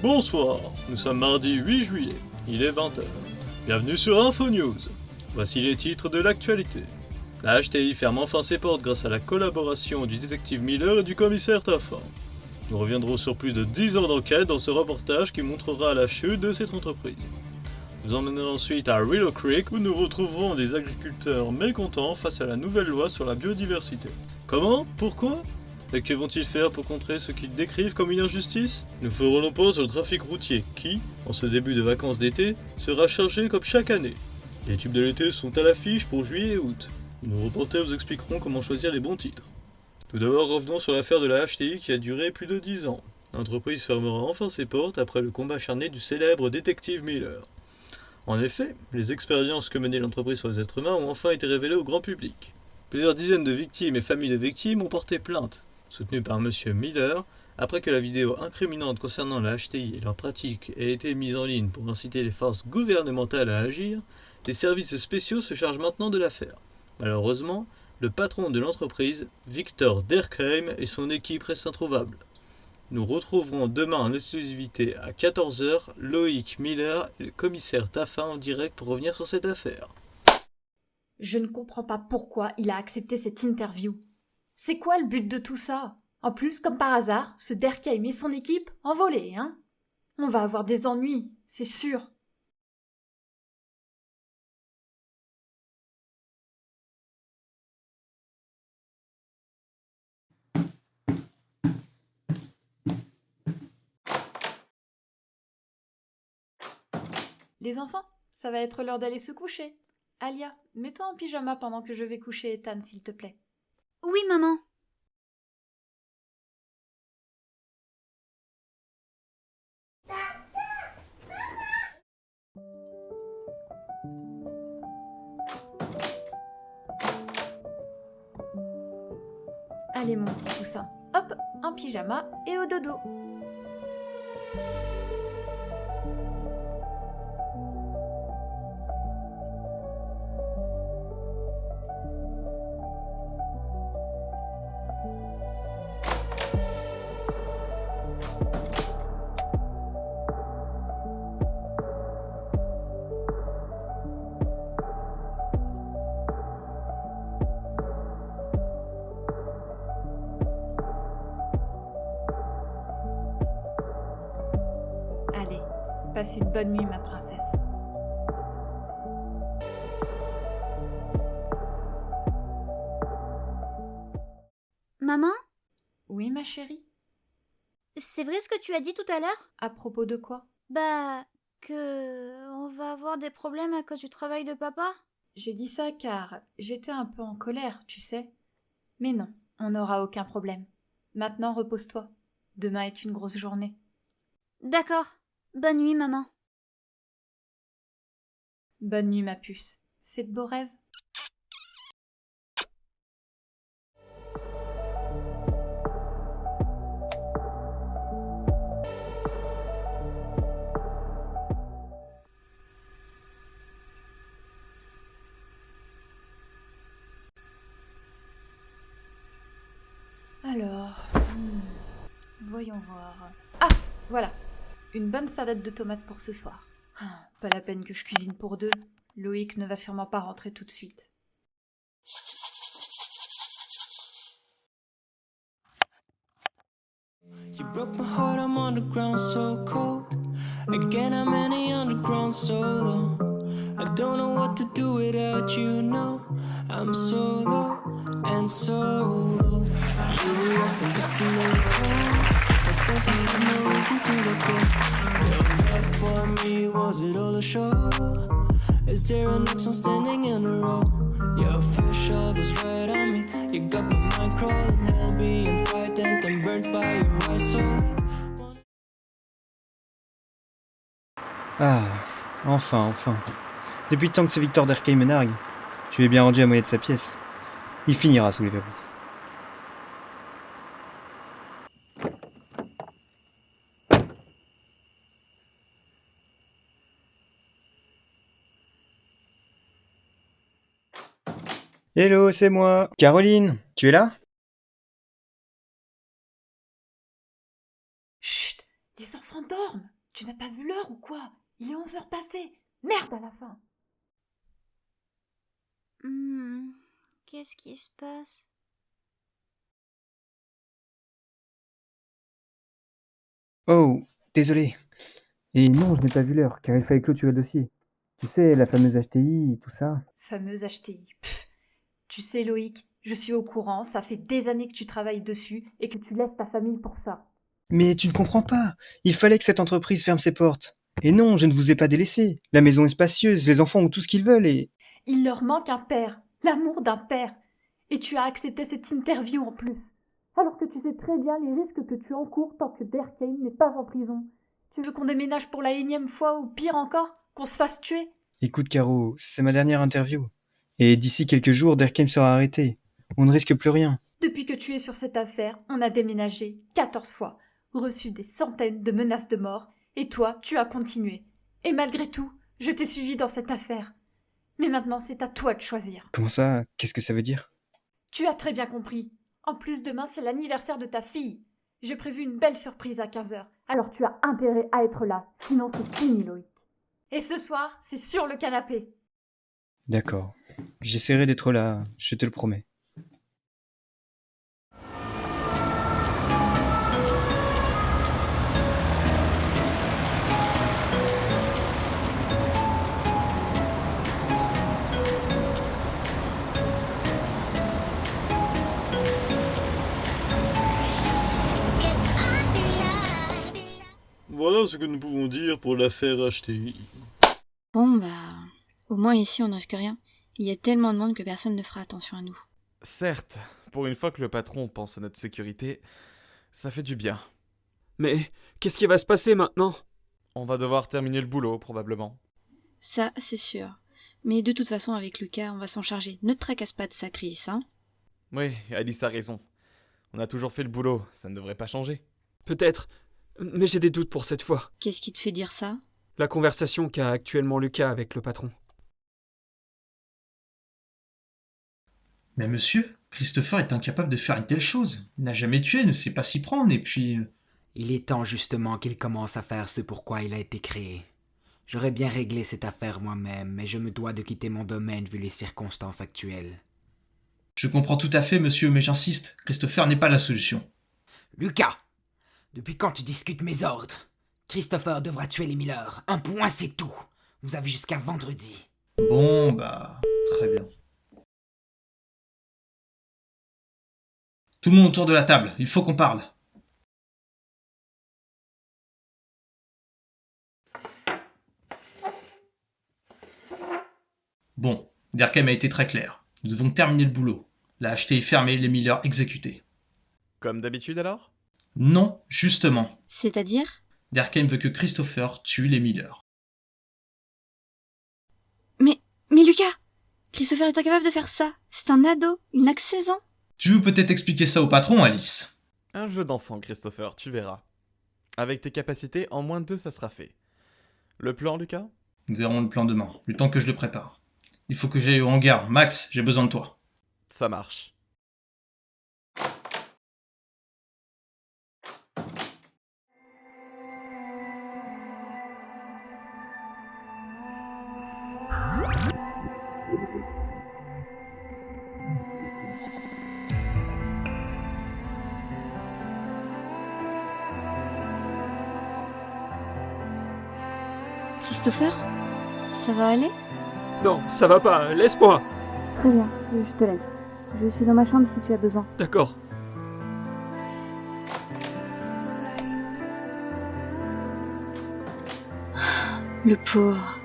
Bonsoir, nous sommes mardi 8 juillet, il est 20h. Bienvenue sur InfoNews. Voici les titres de l'actualité. La HTI ferme enfin ses portes grâce à la collaboration du détective Miller et du commissaire Taffin. Nous reviendrons sur plus de 10 ans d'enquête dans ce reportage qui montrera la chute de cette entreprise. Nous emmènerons ensuite à Willow Creek où nous retrouverons des agriculteurs mécontents face à la nouvelle loi sur la biodiversité. Comment? Pourquoi? Et que vont-ils faire pour contrer ce qu'ils décrivent comme une injustice? Nous ferons le point sur le trafic routier qui, en ce début de vacances d'été, sera chargé comme chaque année. Les tubes de l'été sont à l'affiche pour juillet et août. Nos reporters vous expliqueront comment choisir les bons titres. Tout d'abord, revenons sur l'affaire de la HTI qui a duré plus de 10 ans. L'entreprise fermera enfin ses portes après le combat acharné du célèbre détective Miller. En effet, les expériences que menait l'entreprise sur les êtres humains ont enfin été révélées au grand public. Plusieurs dizaines de victimes et familles de victimes ont porté plainte, soutenues par M. Miller, après que la vidéo incriminante concernant la HTI et leurs pratiques ait été mise en ligne pour inciter les forces gouvernementales à agir. Des services spéciaux se chargent maintenant de l'affaire. Malheureusement, le patron de l'entreprise, Victor Derkheim, et son équipe restent introuvables. Nous retrouverons demain en exclusivité à 14h Loïc Miller et le commissaire Taffin en direct pour revenir sur cette affaire. Je ne comprends pas pourquoi il a accepté cette interview. C'est quoi le but de tout ça? En plus, comme par hasard, ce Derkheim et son équipe envolés, hein? On va avoir des ennuis, c'est sûr. Les enfants, ça va être l'heure d'aller se coucher. Alia, mets-toi en pyjama pendant que je vais coucher Ethan, s'il te plaît. Oui, maman. Allez mon petit poussin, hop, en pyjama et au dodo. Allez, passe une bonne nuit ma princesse. Maman, Oui ma chérie? c'est vrai ce que tu as dit tout à l'heure? À propos de quoi? Que on va avoir des problèmes à cause du travail de papa? J'ai dit ça car j'étais un peu en colère, tu sais. Mais non, on n'aura aucun problème. Maintenant repose-toi. Demain est une grosse journée. D'accord. Bonne nuit, maman. Bonne nuit ma puce. Fais de beaux rêves. Alors, voyons voir. Ah, voilà. Une bonne salade de tomates pour ce soir. Ah, pas la peine que je cuisine pour deux. Loïc ne va sûrement pas rentrer tout de suite. You broke my heart, I'm underground so cold. Again, I'm in the underground so low. I don't know what to do without you, no. I'm so low and so low. You walked in just a little myself, I had no reason to let go. Your love for me, was it all a show? Is there a next one standing in a row? Your first shot was right on me. You got my mind crawling, hell being frightened and burnt by your eyes so. Ah, enfin. Depuis le temps que ce Victor Derkheim me nargue, je lui ai bien rendu la monnaie de sa pièce. Il finira sous les verrous. Hello, c'est moi. Caroline, tu es là? Chut, les enfants dorment. Tu n'as pas vu l'heure ou quoi? Il est 11 heures passées. Merde à la fin. Qu'est-ce qui se passe? Oh, désolé. Et non, je n'ai pas vu l'heure, car il fallait clôturer le dossier. Tu sais, la fameuse HTI, tout ça. Fameuse HTI. Tu sais, Loïc, je suis au courant, ça fait des années que tu travailles dessus et que tu laisses ta famille pour ça. Mais tu ne comprends pas. Il fallait que cette entreprise ferme ses portes. Et non, je ne vous ai pas délaissé. La maison est spacieuse, les enfants ont tout ce qu'ils veulent et... Il leur manque un père, l'amour d'un père. Et tu as accepté cette interview en plus. Alors que tu sais très bien les risques que tu encours tant que Derkheim n'est pas en prison. Tu veux qu'on déménage pour la énième fois ou pire encore, qu'on se fasse tuer? Écoute, Caro, c'est ma dernière interview. Et d'ici quelques jours, Derkheim sera arrêté. On ne risque plus rien. Depuis que tu es sur cette affaire, on a déménagé 14 fois, reçu des centaines de menaces de mort, et toi, tu as continué. Et malgré tout, je t'ai suivi dans cette affaire. Mais maintenant, c'est à toi de choisir. Comment ça? Qu'est-ce que ça veut dire? Tu as très bien compris. En plus, demain, c'est l'anniversaire de ta fille. J'ai prévu une belle surprise à 15 heures. Alors tu as intérêt à être là, sinon c'est fini, Loïc. Et ce soir, c'est sur le canapé. D'accord. J'essaierai d'être là, je te le promets. Voilà ce que nous pouvons dire pour l'affaire HTI. Bon, au moins ici on ne risque rien. Il y a tellement de monde que personne ne fera attention à nous. Certes, pour une fois que le patron pense à notre sécurité, ça fait du bien. Mais qu'est-ce qui va se passer maintenant? On va devoir terminer le boulot, probablement. Ça, c'est sûr. Mais de toute façon, avec Lucas, on va s'en charger. Ne te tracasse pas de ça, Chris, hein? Oui, Alice a raison. On a toujours fait le boulot, ça ne devrait pas changer. Peut-être, mais j'ai des doutes pour cette fois. Qu'est-ce qui te fait dire ça? La conversation qu'a actuellement Lucas avec le patron. Mais monsieur, Christopher est incapable de faire une telle chose. Il n'a jamais tué, ne sait pas s'y prendre, et puis... Il est temps justement qu'il commence à faire ce pourquoi il a été créé. J'aurais bien réglé cette affaire moi-même, mais je me dois de quitter mon domaine vu les circonstances actuelles. Je comprends tout à fait, monsieur, mais j'insiste, Christopher n'est pas la solution. Lucas! Depuis quand tu discutes mes ordres? Christopher devra tuer les Miller. Un point, c'est tout. Vous avez jusqu'à vendredi. Bon, très bien. Tout le monde autour de la table, il faut qu'on parle. Bon, Derkheim a été très clair. Nous devons terminer le boulot. La HTI fermée, les Miller exécutés. Comme d'habitude alors? Non, justement. C'est-à-dire? Derkheim veut que Christopher tue les Miller. Mais Lucas! Christopher est incapable de faire ça. C'est un ado. Il n'a que 16 ans. Tu veux peut-être expliquer ça au patron, Alice? Un jeu d'enfant, Christopher, tu verras. Avec tes capacités, en moins de 2, ça sera fait. Le plan, Lucas? Nous verrons le plan demain, le temps que je le prépare. Il faut que j'aille au hangar. Max, j'ai besoin de toi. Ça marche. Christopher? Ça va aller? Non, ça va pas, laisse-moi. Très bien, je te laisse. Je suis dans ma chambre si tu as besoin. D'accord. Le pauvre.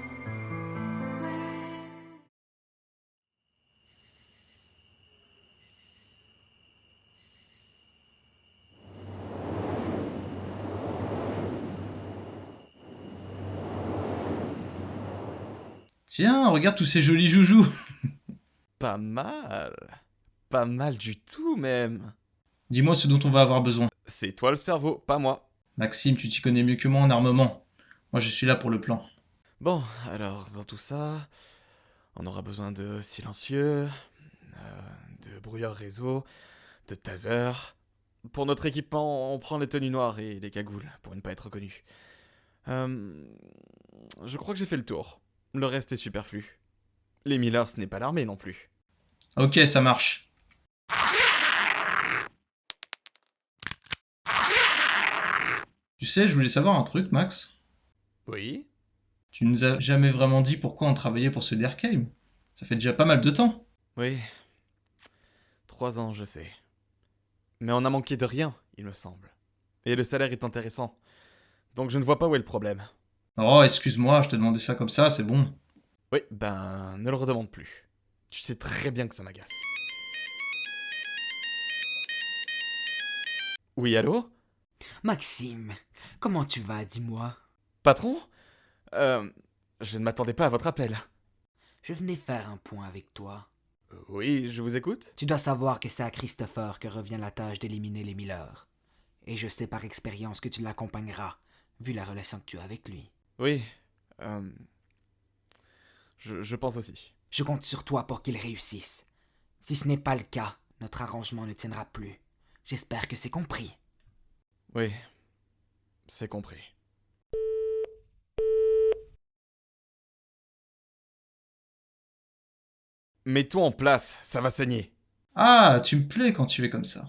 Tiens, regarde tous ces jolis joujoux. Pas mal. Pas mal du tout, même. Dis-moi ce dont on va avoir besoin. C'est toi le cerveau, pas moi. Maxime, tu t'y connais mieux que moi en armement. Moi, je suis là pour le plan. Bon, alors, dans tout ça, on aura besoin de silencieux, de brouilleur réseau, de taser. Pour notre équipement, on prend les tenues noires et les cagoules, pour ne pas être reconnu. Je crois que j'ai fait le tour. Le reste est superflu. Les Miller, ce n'est pas l'armée non plus. Ok, ça marche. Tu sais, je voulais savoir un truc, Max. Oui? Tu nous as jamais vraiment dit pourquoi on travaillait pour ce Derkheim. Ça fait déjà pas mal de temps. Oui. 3 ans, je sais. Mais on a manqué de rien, il me semble. Et le salaire est intéressant. Donc je ne vois pas où est le problème. Oh, excuse-moi, je te demandais ça comme ça, c'est bon. Oui, ben, ne le redemande plus. Tu sais très bien que ça m'agace. Oui, allô? Maxime, comment tu vas, dis-moi? Patron? Je ne m'attendais pas à votre appel. Je venais faire un point avec toi. Oui, je vous écoute. Tu dois savoir que c'est à Christopher que revient la tâche d'éliminer les Miller. Et je sais par expérience que tu l'accompagneras, vu la relation que tu as avec lui. Oui, je pense aussi. Je compte sur toi pour qu'il réussisse. Si ce n'est pas le cas, notre arrangement ne tiendra plus. J'espère que c'est compris. Oui, c'est compris. Mets-toi en place, ça va saigner. Ah, tu me plais quand tu es comme ça.